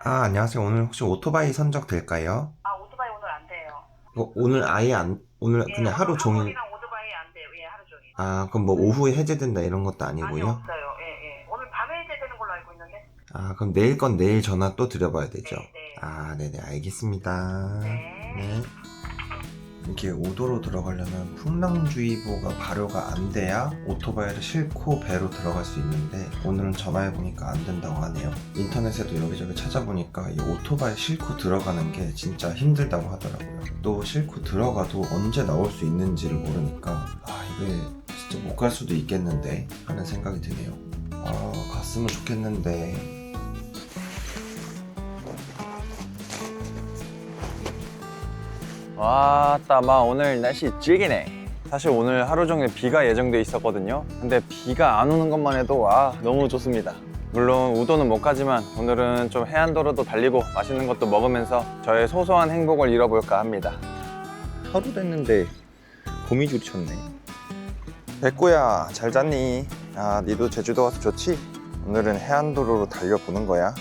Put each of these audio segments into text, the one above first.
아, 안녕하세요. 오늘 혹시 오토바이 선적 될까요? 아, 오토바이 오늘 안 돼요. 오늘 아예 오늘 예, 그냥 오늘 하루 종일, 학원이랑 오토바이 안 돼요. 예, 하루 종일. 아, 그럼 뭐 오후에 해제된다 이런 것도 아니요, 아니고요? 없어요. 예, 예. 오늘 밤에 이제 되는 걸로 알고 있는데. 아, 그럼 내일 건 내일 전화 또 드려봐야 되죠? 네, 네. 아, 네네, 알겠습니다. 네. 네. 이게 오도로 들어가려면 풍랑주의보가 발효가 안 돼야 오토바이를 싣고 배로 들어갈 수 있는데 오늘은 전화해보니까 안 된다고 하네요. 인터넷에도 여기저기 찾아보니까 이 오토바이 싣고 들어가는 게 진짜 힘들다고 하더라고요. 또 싣고 들어가도 언제 나올 수 있는지를 모르니까 아, 이게 진짜 못 갈 수도 있겠는데 하는 생각이 드네요. 아, 갔으면 좋겠는데. 와따 마 오늘 날씨 찌기네. 사실 오늘 하루 종일 비가 예정돼 있었거든요. 근데 비가 안 오는 것만 해도 와 너무 좋습니다. 물론 우도는 못 가지만 오늘은 좀 해안도로도 달리고 맛있는 것도 먹으면서 저의 소소한 행복을 잃어볼까 합니다. 하루 됐는데 거미줄이 쳤네. 백구야 잘 잤니? 아 니도 제주도 와서 좋지? 오늘은 해안도로로 달려보는 거야.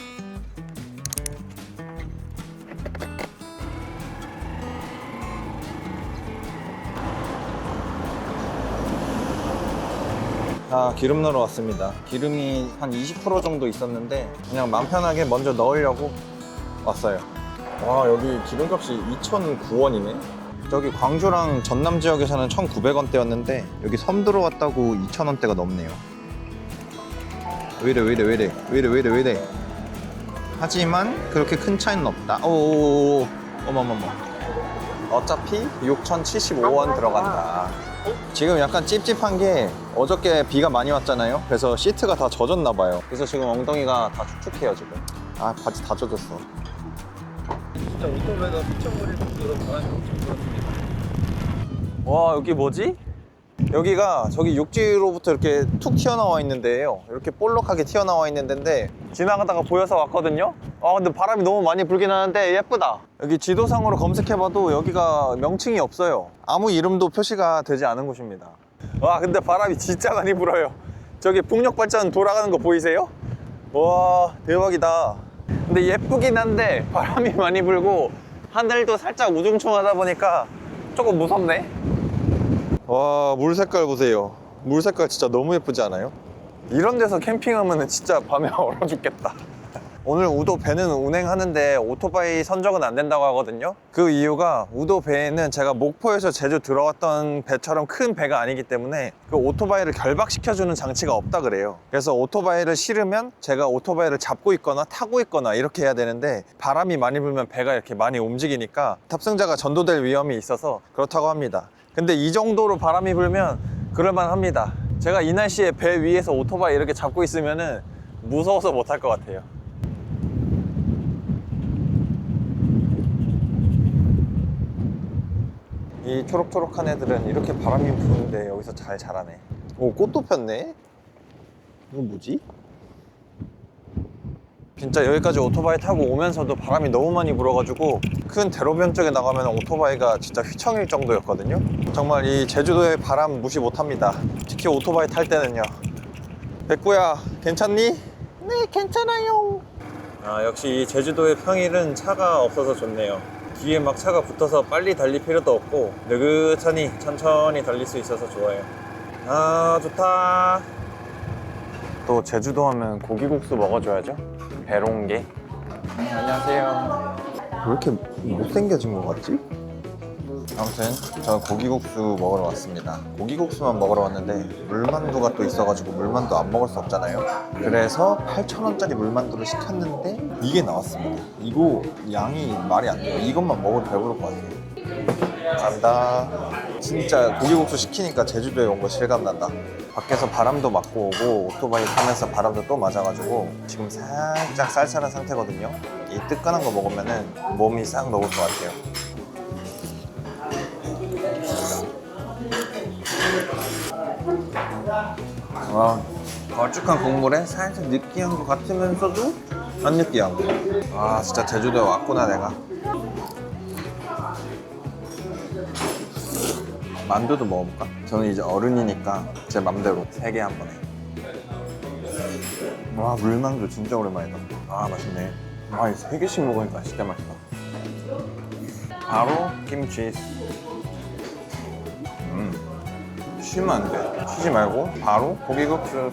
아, 기름 넣으러 왔습니다. 기름이 한 20% 정도 있었는데 그냥 맘 편하게 먼저 넣으려고 왔어요. 와, 여기 기름값이 2,009원이네. 저기 광주랑 전남 지역에서는 1,900원대였는데 여기 섬 들어왔다고 2,000원대가 넘네요. 왜이래. 하지만 그렇게 큰 차이는 없다. 오오오오. 어머머머. 어차피 6,075원 들어간다. 지금 약간 찝찝한 게 어저께 비가 많이 왔잖아요. 그래서 시트가 다 젖었나 봐요. 그래서 지금 엉덩이가 다 축축해요 지금. 아 바지 다 젖었어. 진짜 오토바이가 휘청거릴 정도로 바람이 엄청 불었습니다. 와 여기 뭐지? 여기가 저기 육지로부터 이렇게 툭 튀어나와 있는 데예요. 이렇게 볼록하게 튀어나와 있는 데인데 지나가다가 보여서 왔거든요. 아 근데 바람이 너무 많이 불긴 하는데 예쁘다. 여기 지도상으로 검색해봐도 여기가 명칭이 없어요. 아무 이름도 표시가 되지 않은 곳입니다. 와 근데 바람이 진짜 많이 불어요. 저기 풍력발전 돌아가는 거 보이세요? 와 대박이다. 근데 예쁘긴 한데 바람이 많이 불고 하늘도 살짝 우중충하다 보니까 조금 무섭네. 와, 물 색깔 보세요. 물 색깔 진짜 너무 예쁘지 않아요? 이런 데서 캠핑하면 진짜 밤에 얼어 죽겠다. 오늘 우도 배는 운행하는데 오토바이 선적은 안 된다고 하거든요. 그 이유가 우도 배에는 제가 목포에서 제주 들어왔던 배처럼 큰 배가 아니기 때문에 그 오토바이를 결박시켜주는 장치가 없다 그래요. 그래서 오토바이를 실으면 제가 오토바이를 잡고 있거나 타고 있거나 이렇게 해야 되는데 바람이 많이 불면 배가 이렇게 많이 움직이니까 탑승자가 전도될 위험이 있어서 그렇다고 합니다. 근데 이 정도로 바람이 불면 그럴만 합니다. 제가 이 날씨에 배 위에서 오토바이 이렇게 잡고 있으면은 무서워서 못할 것 같아요. 이 초록초록한 애들은 이렇게 바람이 부는데 여기서 잘 자라네. 오, 꽃도 폈네? 이거 뭐지? 진짜 여기까지 오토바이 타고 오면서도 바람이 너무 많이 불어가지고 큰 대로변 쪽에 나가면 오토바이가 진짜 휘청일 정도였거든요. 정말 이 제주도의 바람 무시 못합니다. 특히 오토바이 탈 때는요. 백구야 괜찮니? 네 괜찮아요. 아 역시 이 제주도의 평일은 차가 없어서 좋네요. 뒤에 막 차가 붙어서 빨리 달릴 필요도 없고 느긋하니 천천히 달릴 수 있어서 좋아요. 아 좋다. 또 제주도 하면 고기국수 먹어줘야죠. 배롱게. 안녕하세요. 왜 이렇게 못생겨진 것 같지? 아무튼 저 고기국수 먹으러 왔습니다. 고기국수만 먹으러 왔는데 물만두가 또 있어가지고 물만두 안 먹을 수 없잖아요. 그래서 8,000원짜리 물만두를 시켰는데 이게 나왔습니다. 이거 양이 말이 안 돼요. 이것만 먹어도 배부를 것 같아요. 간다. 진짜 고기국수 시키니까 제주도에 온 거 실감난다. 밖에서 바람도 맞고 오고 오토바이 타면서 바람도 또 맞아가지고 지금 살짝 쌀쌀한 상태거든요. 이 뜨끈한 거 먹으면은 몸이 싹 녹을 것 같아요. 와, 걸쭉한 국물에 살짝 느끼한 것 같으면서도 안 느끼하고. 아 진짜 제주도에 왔구나 내가. 만두도 먹어볼까? 저는 이제 어른이니까 제 맘대로 3개 한 번에. 와, 물만두 진짜 오랜만이다. 아, 맛있네. 아, 3개씩 먹으니까 진짜 맛있다. 바로 김치. 쉬면 안 돼. 쉬지 말고 바로 고기국수.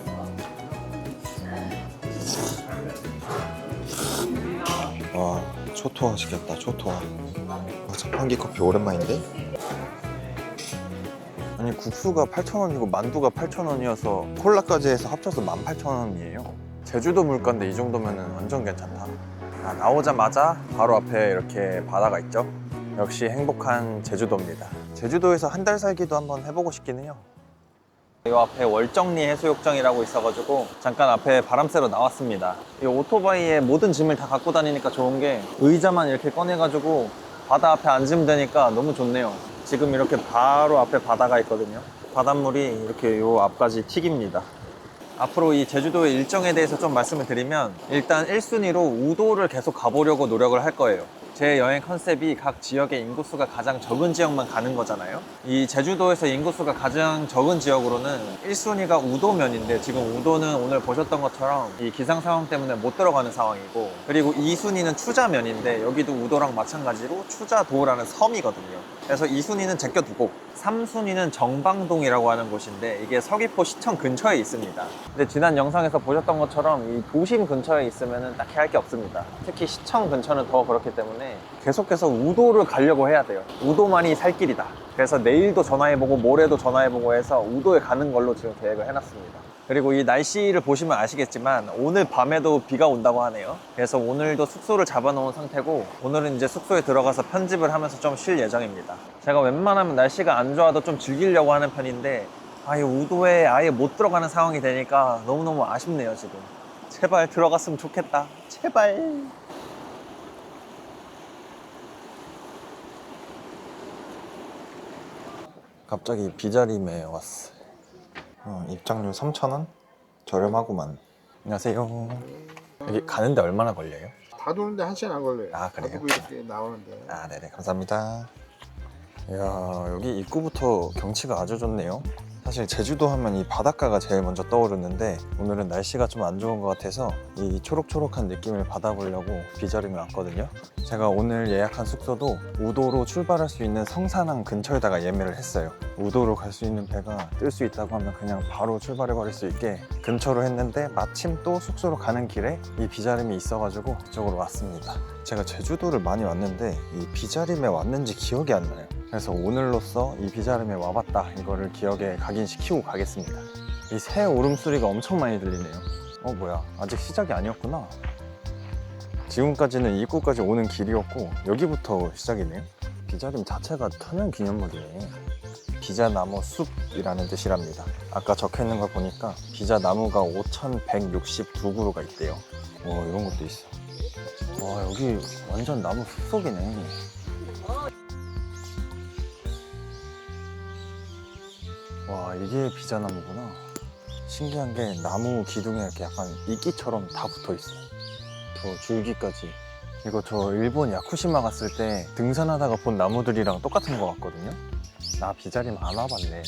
와, 초토화 시켰다. 초토화. 자판기 커피 오랜만인데? 아니, 국수가 8,000원이고 만두가 8,000원이어서 콜라까지 해서 합쳐서 18,000원이에요. 제주도 물가인데 이 정도면 완전 괜찮다. 아, 나오자마자 바로 앞에 이렇게 바다가 있죠. 역시 행복한 제주도입니다. 제주도에서 한 달 살기도 한번 해보고 싶긴 해요. 이 앞에 월정리 해수욕장이라고 있어가지고 잠깐 앞에 바람 쐬러 나왔습니다. 이 오토바이에 모든 짐을 다 갖고 다니니까 좋은 게 의자만 이렇게 꺼내가지고 바다 앞에 앉으면 되니까 너무 좋네요. 지금 이렇게 바로 앞에 바다가 있거든요. 바닷물이 이렇게 요 앞까지 튀깁니다. 앞으로 이 제주도의 일정에 대해서 좀 말씀을 드리면, 일단 1순위로 우도를 계속 가보려고 노력을 할 거예요. 제 여행 컨셉이 각 지역의 인구수가 가장 적은 지역만 가는 거잖아요. 이 제주도에서 인구수가 가장 적은 지역으로는 1순위가 우도면인데, 지금 우도는 오늘 보셨던 것처럼 이 기상 상황 때문에 못 들어가는 상황이고, 그리고 2순위는 추자면인데 여기도 우도랑 마찬가지로 추자도라는 섬이거든요. 그래서 2순위는 제껴두고 3순위는 정방동이라고 하는 곳인데, 이게 서귀포 시청 근처에 있습니다. 근데 지난 영상에서 보셨던 것처럼 이 도심 근처에 있으면 딱히 할 게 없습니다. 특히 시청 근처는 더 그렇기 때문에 계속해서 우도를 가려고 해야 돼요. 우도만이 살 길이다. 그래서 내일도 전화해보고 모레도 전화해보고 해서 우도에 가는 걸로 지금 계획을 해놨습니다. 그리고 이 날씨를 보시면 아시겠지만 오늘 밤에도 비가 온다고 하네요. 그래서 오늘도 숙소를 잡아놓은 상태고, 오늘은 이제 숙소에 들어가서 편집을 하면서 좀 쉴 예정입니다. 제가 웬만하면 날씨가 안 좋아도 좀 즐기려고 하는 편인데, 이 우도에 아예 못 들어가는 상황이 되니까 너무너무 아쉽네요. 지금 제발 들어갔으면 좋겠다. 제발. 갑자기 비자림에 왔어. 입장료 3,000원? 저렴하구만. 안녕하세요. 여기 가는데 얼마나 걸려요? 다 도는데 1시간 안 걸려요. 아, 그래요? 다 도고 이렇게 나오는데. 아, 네네, 감사합니다. 이야, 여기 입구부터 경치가 아주 좋네요. 사실 제주도 하면 이 바닷가가 제일 먼저 떠오르는데, 오늘은 날씨가 좀 안 좋은 것 같아서 이 초록초록한 느낌을 받아보려고 비자림에 왔거든요. 제가 오늘 예약한 숙소도 우도로 출발할 수 있는 성산항 근처에다가 예매를 했어요. 우도로 갈 수 있는 배가 뜰 수 있다고 하면 그냥 바로 출발해버릴 수 있게 근처로 했는데, 마침 또 숙소로 가는 길에 이 비자림이 있어가지고 이쪽으로 왔습니다. 제가 제주도를 많이 왔는데 이 비자림에 왔는지 기억이 안 나요. 그래서 오늘로써 이 비자림에 와봤다, 이거를 기억에 각인시키고 가겠습니다. 이 새 울음소리가 엄청 많이 들리네요. 뭐야, 아직 시작이 아니었구나. 지금까지는 입구까지 오는 길이었고 여기부터 시작이네요. 비자림 자체가 천연기념물이네. 비자나무 숲이라는 뜻이랍니다. 아까 적혀있는 걸 보니까 비자나무가 5,162그루가 있대요. 와, 이런 것도 있어. 와, 여기 완전 나무 숲속이네. 와, 이게 비자나무구나. 신기한 게 나무 기둥에 이렇게 약간 이끼처럼 다 붙어 있어. 저 줄기까지. 이거 저 일본 야쿠시마 갔을 때 등산하다가 본 나무들이랑 똑같은 것 같거든요. 나 비자림 안 와봤네.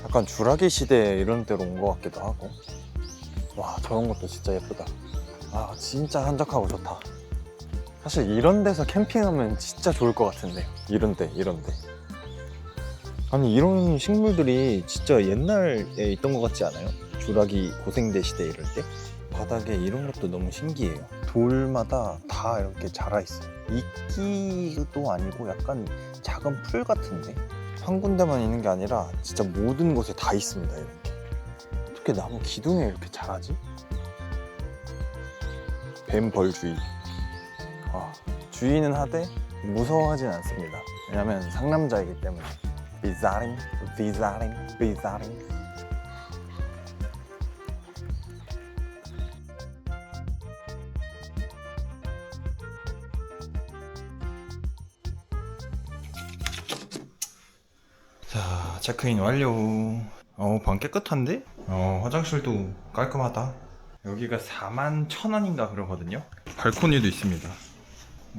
약간 주라기 시대 이런 때로 온 것 같기도 하고. 와, 저런 것도 진짜 예쁘다. 아, 진짜 한적하고 좋다. 사실 이런 데서 캠핑하면 진짜 좋을 것 같은데. 이런 데. 아니, 이런 식물들이 진짜 옛날에 있던 것 같지 않아요? 주라기 고생대 시대 이럴 때? 바닥에 이런 것도 너무 신기해요. 돌마다 다 이렇게 자라있어요. 이끼도 아니고 약간 작은 풀 같은데? 한 군데만 있는 게 아니라 진짜 모든 곳에 다 있습니다, 이렇게. 어떻게 나무 기둥에 이렇게 자라지? 뱀벌주의. 주의는 하되 무서워하진 않습니다. 왜냐면 상남자이기 때문에. 비자림. 자, 체크인 완료. 방 깨끗한데? 화장실도 깔끔하다. 여기가 41,000원인가 그러거든요. 발코니도 있습니다.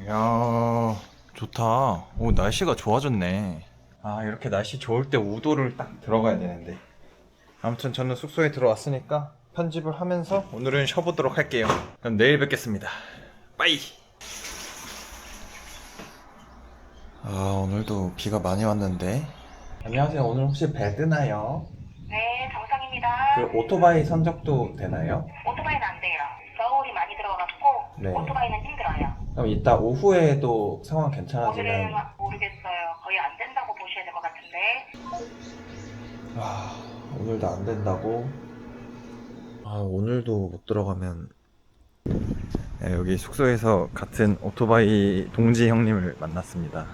이야, 좋다. 날씨가 좋아졌네. 아, 이렇게 날씨 좋을 때 우도를 딱 들어가야 되는데. 아무튼 저는 숙소에 들어왔으니까 편집을 하면서 오늘은 쉬어보도록 할게요. 그럼 내일 뵙겠습니다. 빠이. 아, 오늘도 비가 많이 왔는데. 안녕하세요. 오늘 혹시 배 뜨나요? 네, 정상입니다. 그 오토바이 선적도 되나요? 오토바이는 안 돼요. 겨울이 많이 들어가가지고 네. 오토바이는 힘들어요. 그럼 이따 오후에도 상황 오늘은 괜찮아지면. 모르겠어요. 거의 안 된다고 보셔야 될 것 같은데. 아, 오늘도 안 된다고? 아, 오늘도 못 들어가면. 네, 여기 숙소에서 같은 오토바이 동지 형님을 만났습니다.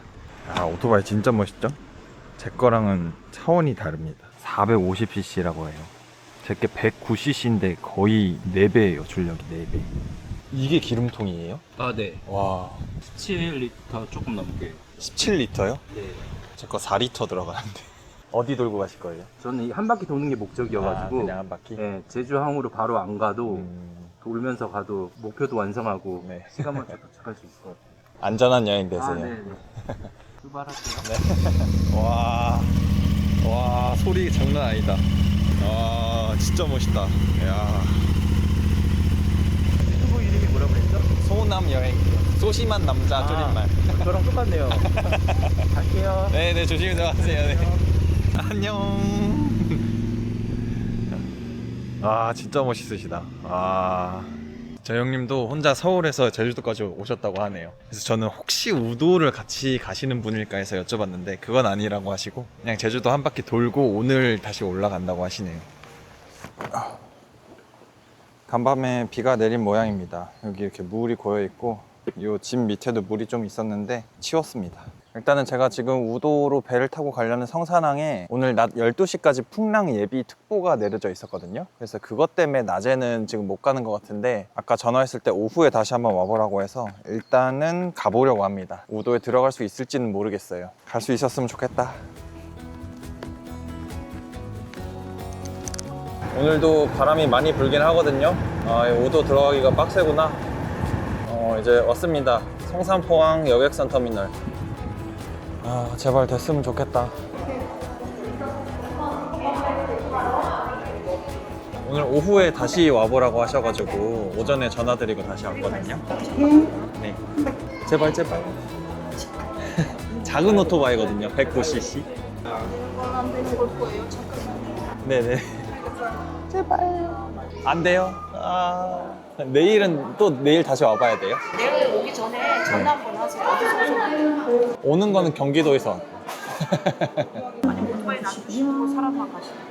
아, 오토바이 진짜 멋있죠? 제 거랑은 차원이 다릅니다. 450cc라고 해요. 제게 109cc인데 거의 4배예요. 출력이 4배. 이게 기름통이에요? 아, 네. 와, 17리터 조금 넘게. 17리터요? 네. 제 거 4리터 들어가는데. 어디 돌고 가실 거예요? 저는 한 바퀴 도는 게 목적이어가지고. 그냥 한 바퀴? 네, 제주항으로 바로 안 가도 음, 돌면서 가도 목표도 완성하고 네. 시간만 딱 도착할 수 있을 것 같아요. 안전한 여행 되세요. 아, 네. 출발할게요. 와, 소리 장난 아니다. 와, 진짜 멋있다. 야, 유튜브 이름이 뭐라고 그랬죠? 소남 여행. 소심한 남자 줄임말. 저랑 똑같네요. 갈게요. 네네, 조심히 들어가세요. 네. 안녕. 아, 진짜 멋있으시다. 아, 저 형님도 혼자 서울에서 제주도까지 오셨다고 하네요. 그래서 저는 혹시 우도를 같이 가시는 분일까 해서 여쭤봤는데 그건 아니라고 하시고 그냥 제주도 한 바퀴 돌고 오늘 다시 올라간다고 하시네요. 간밤에 비가 내린 모양입니다. 여기 이렇게 물이 고여 있고 이 집 밑에도 물이 좀 있었는데 치웠습니다. 일단은 제가 지금 우도로 배를 타고 가려는 성산항에 오늘 낮 12시까지 풍랑 예비 특보가 내려져 있었거든요. 그래서 그것 때문에 낮에는 지금 못 가는 것 같은데 아까 전화했을 때 오후에 다시 한번 와보라고 해서 일단은 가보려고 합니다. 우도에 들어갈 수 있을지는 모르겠어요. 갈 수 있었으면 좋겠다. 오늘도 바람이 많이 불긴 하거든요. 아, 우도 들어가기가 빡세구나. 이제 왔습니다. 성산포항 여객선 터미널. 아, 제발 됐으면 좋겠다. 오늘 오후에 다시 와보라고 하셔가지고 오전에 전화드리고 다시 왔거든요. 네. 제발. 작은 오토바이거든요. 109cc. 네네. 제발. 안 돼요? 아, 내일은 또 내일 다시 와봐야 돼요? 내일 오기 전에 전화 한번 하세요. 어디서 오셨나요? 오는 거는 경기도에서. 아니, 오토바이 놔주시고 사람만 가시면.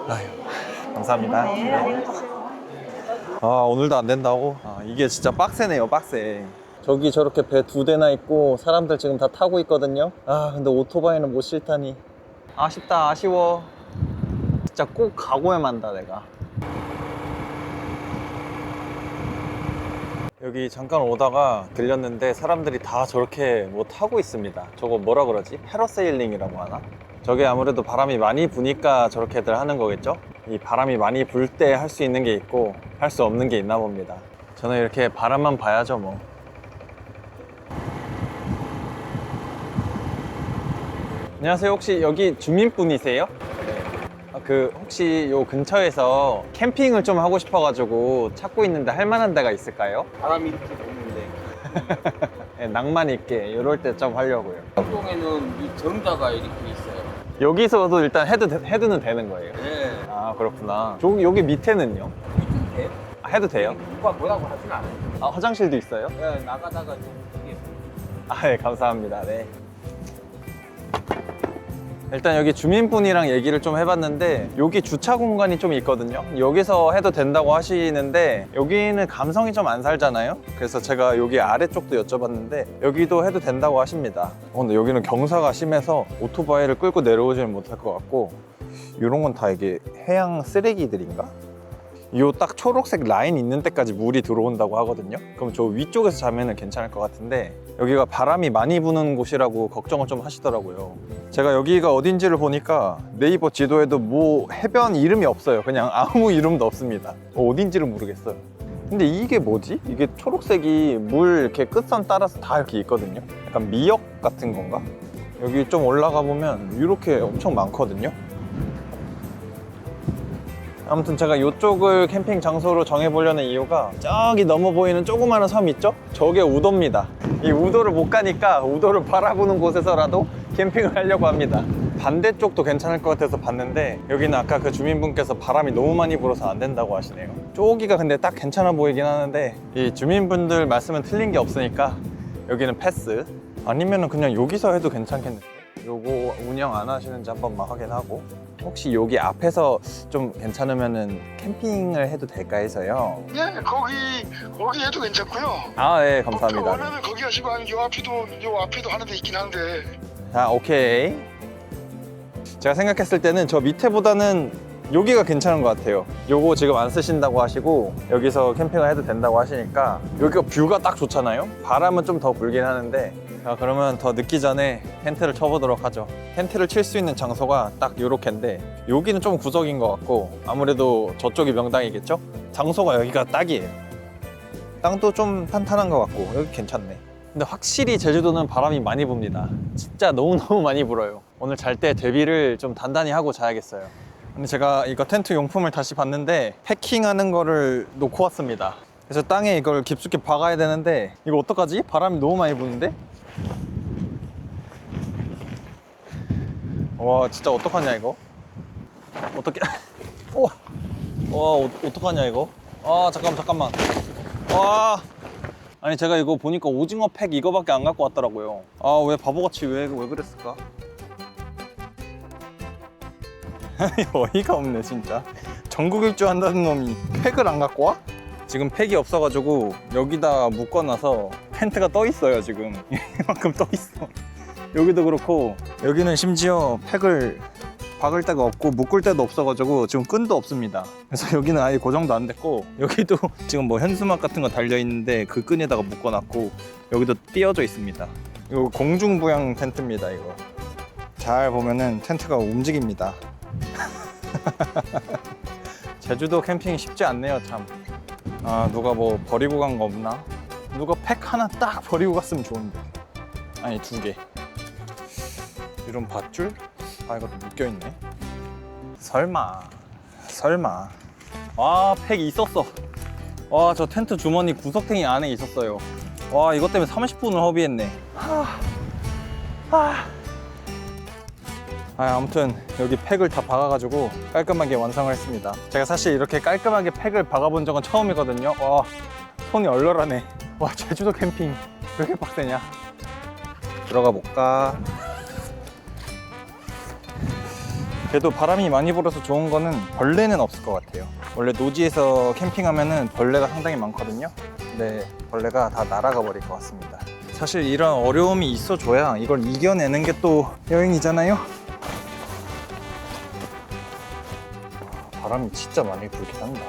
아유, 감사합니다. 네. 아, 오늘도 안 된다고? 아, 이게 진짜 빡세네요, 빡세. 저기 저렇게 배 2대나 있고 사람들 지금 다 타고 있거든요. 아, 근데 오토바이는 못 실타니. 아쉽다, 아쉬워. 진짜 꼭 가고야만 한다, 내가. 여기 잠깐 오다가 들렸는데 사람들이 다 저렇게 뭐 타고 있습니다. 저거 뭐라 그러지? 패러세일링이라고 하나? 저게 아무래도 바람이 많이 부니까 저렇게들 하는 거겠죠? 이 바람이 많이 불 때 할 수 있는 게 있고 할 수 없는 게 있나 봅니다. 저는 이렇게 바람만 봐야죠 뭐. 안녕하세요. 혹시 여기 주민분이세요? 그 혹시 요 근처에서 캠핑을 좀 하고 싶어가지고 찾고 있는데 할 만한 데가 있을까요? 바람이 이렇게 부는데 네, 낭만 있게 이럴 때 좀 하려고요. 한동에는 이 정자가 이렇게 있어요. 여기서도 일단 해도 되는 거예요. 네. 아, 그렇구나. 여기 밑에는요? 밑은 돼요? 아, 해도 돼요? 누가 뭐라고 하진 않아요. 아, 화장실도 있어요? 네, 나가다가 좀 이게 아, 네, 감사합니다. 네. 일단 여기 주민분이랑 얘기를 좀 해봤는데 여기 주차 공간이 좀 있거든요. 여기서 해도 된다고 하시는데 여기는 감성이 좀 안 살잖아요. 그래서 제가 여기 아래쪽도 여쭤봤는데 여기도 해도 된다고 하십니다. 근데 여기는 경사가 심해서 오토바이를 끌고 내려오지는 못할 것 같고 이런 건 다 이게 해양 쓰레기들인가? 요 딱 초록색 라인 있는 데까지 물이 들어온다고 하거든요. 그럼 저 위쪽에서 자면은 괜찮을 것 같은데 여기가 바람이 많이 부는 곳이라고 걱정을 좀 하시더라고요. 제가 여기가 어딘지를 보니까 네이버 지도에도 뭐 해변 이름이 없어요. 그냥 아무 이름도 없습니다. 어딘지를 모르겠어요. 근데 이게 뭐지? 이게 초록색이 물 이렇게 끝선 따라서 다 이렇게 있거든요. 약간 미역 같은 건가? 여기 좀 올라가 보면 이렇게 엄청 많거든요. 아무튼 제가 이쪽을 캠핑 장소로 정해보려는 이유가 저기 넘어 보이는 조그마한 섬 있죠? 저게 우도입니다. 이 우도를 못 가니까 우도를 바라보는 곳에서라도 캠핑을 하려고 합니다. 반대쪽도 괜찮을 것 같아서 봤는데 여기는 아까 그 주민분께서 바람이 너무 많이 불어서 안 된다고 하시네요. 저기가 근데 딱 괜찮아 보이긴 하는데 이 주민분들 말씀은 틀린 게 없으니까 여기는 패스. 아니면은 그냥 여기서 해도 괜찮겠는데? 요거 운영 안 하시는지 한 번만 확인하고 혹시 여기 앞에서 좀 괜찮으면은 캠핑을 해도 될까 해서요. 네, 거기 해도 괜찮고요. 아, 네, 감사합니다. 원하면 거기 하시고 아니면 요 앞에도 하는 데 있긴 한데. 자, 오케이. 제가 생각했을 때는 저 밑에보다는 여기가 괜찮은 것 같아요. 요거 지금 안 쓰신다고 하시고 여기서 캠핑을 해도 된다고 하시니까 여기가 뷰가 딱 좋잖아요. 바람은 좀 더 불긴 하는데 자, 그러면 더 늦기 전에 텐트를 쳐보도록 하죠. 텐트를 칠 수 있는 장소가 딱 요렇게인데 여기는 좀 구석인 것 같고 아무래도 저쪽이 명당이겠죠? 장소가 여기가 딱이에요. 땅도 좀 탄탄한 것 같고 여기 괜찮네. 근데 확실히 제주도는 바람이 많이 붑니다. 진짜 너무너무 많이 불어요. 오늘 잘 때 대비를 좀 단단히 하고 자야겠어요. 근데 제가 이거 텐트 용품을 다시 봤는데 패킹하는 거를 놓고 왔습니다. 그래서 땅에 이걸 깊숙이 박아야 되는데 이거 어떡하지? 바람이 너무 많이 부는데? 와, 진짜 어떡하냐 이거? 어떻게? 와, 어떡하냐 이거? 아, 잠깐만. 와, 아니 제가 이거 보니까 오징어 팩 이거밖에 안 갖고 왔더라고요. 아, 왜 바보같이 왜 그랬을까? 어이가 없네 진짜. 전국 일주 한다는 놈이 팩을 안 갖고 와? 지금 팩이 없어가지고 여기다 묶어놔서 텐트가 떠 있어요. 지금 이만큼 떠 있어. 여기도 그렇고 여기는 심지어 팩을 박을 데가 없고 묶을 데도 없어가지고 지금 끈도 없습니다. 그래서 여기는 아예 고정도 안 됐고 여기도 지금 뭐 현수막 같은 거 달려 있는데 그 끈에다가 묶어놨고 여기도 띄어져 있습니다. 이거 공중부양 텐트입니다. 이거 잘 보면은 텐트가 움직입니다. 제주도 캠핑이 쉽지 않네요 참. 아, 누가 뭐 버리고 간 거 없나? 누가 팩 하나 딱 버리고 갔으면 좋은데. 아니, 2개. 이런 밧줄? 아, 이것도 묶여있네. 설마. 아, 팩 있었어. 와, 저 텐트 주머니 구석탱이 안에 있었어요. 와, 이것 때문에 30분을 허비했네. 아무튼 여기 팩을 다 박아가지고 깔끔하게 완성을 했습니다. 제가 사실 이렇게 깔끔하게 팩을 박아본 적은 처음이거든요. 와, 손이 얼얼하네. 와, 제주도 캠핑 왜 이렇게 빡세냐. 들어가 볼까. 그래도 바람이 많이 불어서 좋은 거는 벌레는 없을 것 같아요. 원래 노지에서 캠핑하면은 벌레가 상당히 많거든요. 근데 벌레가 다 날아가 버릴 것 같습니다. 사실 이런 어려움이 있어줘야 이걸 이겨내는 게 또 여행이잖아요. 바람이 진짜 많이 불긴 한다.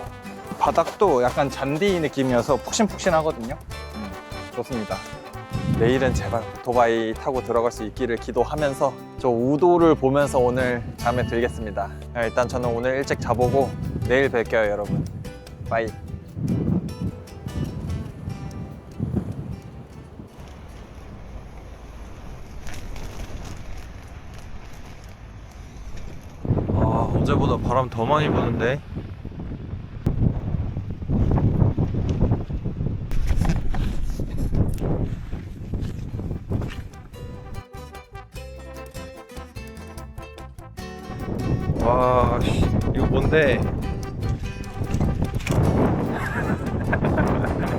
바닥도 약간 잔디 느낌이어서 푹신푹신하거든요. 좋습니다. 내일은 제발 오토바이 타고 들어갈 수 있기를 기도하면서 저 우도를 보면서 오늘 잠에 들겠습니다. 일단 저는 오늘 일찍 자보고 내일 뵐게요 여러분. 바이. 어제보다 바람 더 많이 부는데. 와, 이거 뭔데?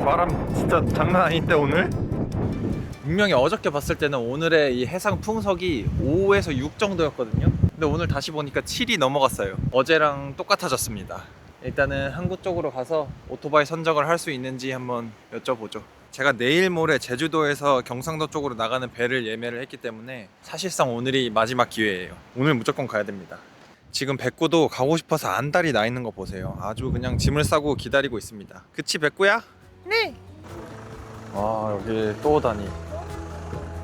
바람 진짜 장난 아닌데 오늘? 분명히 어저께 봤을 때는 오늘의 이 해상 풍속이 5에서 6 정도였거든요. 근데 오늘 다시 보니까 7이 넘어갔어요. 어제랑 똑같아졌습니다. 일단은 항구 쪽으로 가서 오토바이 선적을 할 수 있는지 한번 여쭤보죠. 제가 내일 모레 제주도에서 경상도 쪽으로 나가는 배를 예매를 했기 때문에 사실상 오늘이 마지막 기회예요. 오늘 무조건 가야 됩니다. 지금 백구도 가고 싶어서 안달이 나 있는 거 보세요. 아주 그냥 짐을 싸고 기다리고 있습니다. 그치 백구야? 네. 와, 여기 또 오다니.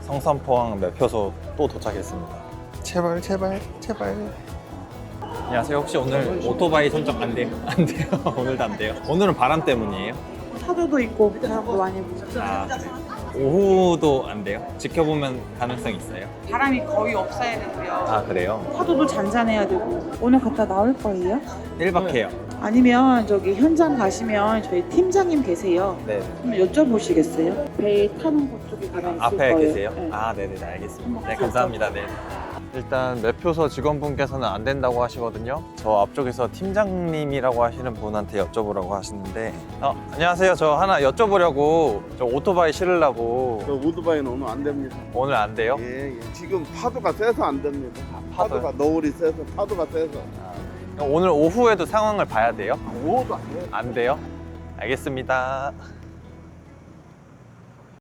성산포항 매표소 또 도착했습니다. 제발. 안녕하세요. 혹시 오늘 오토바이 선적 안 돼요? 안 돼요. 오늘도 안 돼요. 오늘은 바람 때문이에요? 파도도 있고 바람도 많이 불죠. 아, 네. 오후도 안 돼요? 지켜보면 가능성 있어요? 바람이 거의 없어야 되고요. 아, 그래요? 파도도 잔잔해야 되고. 오늘 갔다 나올 거예요? 1박 해요. 아니면 저기 현장 가시면 저희 팀장님 계세요. 네. 한번 여쭤보시겠어요? 배 타는 곳 쪽에 가면 있을 앞에 거예요. 계세요? 네. 아, 네네, 알겠습니다. 네, 한번 감사합니다. 네. 일단 매표소 직원분께서는 안 된다고 하시거든요. 저 앞쪽에서 팀장님이라고 하시는 분한테 여쭤보라고 하시는데, 안녕하세요. 저 하나 여쭤보려고 저 오토바이 실으려고. 저 오토바이는 오늘 안 됩니다. 오늘 안 돼요? 예, 예. 지금 파도가 세서 안 됩니다. 파도요? 파도가 너울이 세서 파도가 세서. 오늘 오후에도 상황을 봐야 돼요? 오도 안 돼요. 안 돼요? 알겠습니다.